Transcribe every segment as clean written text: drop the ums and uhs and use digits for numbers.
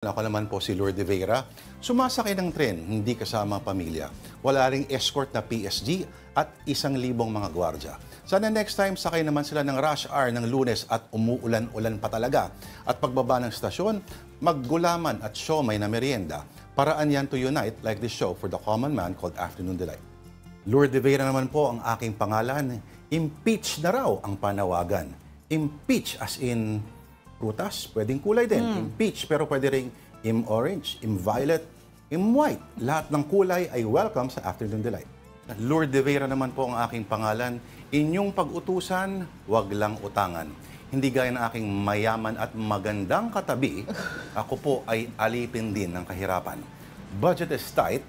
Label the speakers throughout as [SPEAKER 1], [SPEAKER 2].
[SPEAKER 1] Ako naman po si Lourdes Vera, sumasakay ng tren, hindi kasama pamilya. Wala ring escort na PSG at 1,000 mga gwardya. Sana next time sakay naman sila ng rush hour ng Lunes at umuulan-ulan pa talaga. At pagbaba ng stasyon, maggulaman at siomay na merienda. Paraan yan to unite like this show for the common man called Afternoon Delight. Lourdes Vera naman po ang aking pangalan. Impeach na raw ang panawagan. Impeach as in prutas, pwedeng kulay din. Im-peach, pero pwede rin im-orange, im-violet, im-white. Lahat ng kulay ay welcome sa Afternoon Delight. Lourdes Vera naman po ang aking pangalan. Inyong pag-utusan, wag lang utangan. Hindi gaya ng aking mayaman at magandang katabi, ako po ay alipin din ng kahirapan. Budget is tight,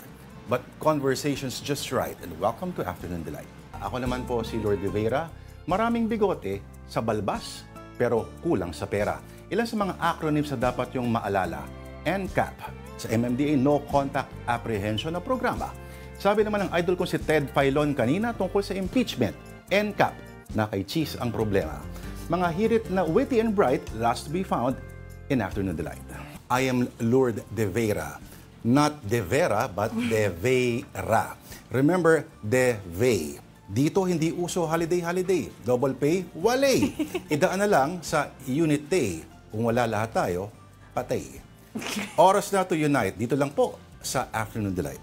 [SPEAKER 1] but conversation's just right. And welcome to Afternoon Delight. Ako naman po si Lourdes Vera. Maraming bigote sa balbas, pero kulang sa pera. Ilan sa mga acronyms na dapat yung maalala? NCAP, sa MMDA No Contact Apprehension na programa. Sabi naman ng idol ko si Ted Filon kanina tungkol sa impeachment. NCAP, na kay Cheese ang problema. Mga hirit na witty and bright, last to be found in Afternoon Delight. I am Lourdes Vera. Not De Vera, but De Vera. Remember, De Ve. Dito hindi uso holiday. Double pay, walay. Idaan na lang sa unit day. Kung wala lahat tayo, patay. Oras na to unite. Dito lang po sa Afternoon Delight.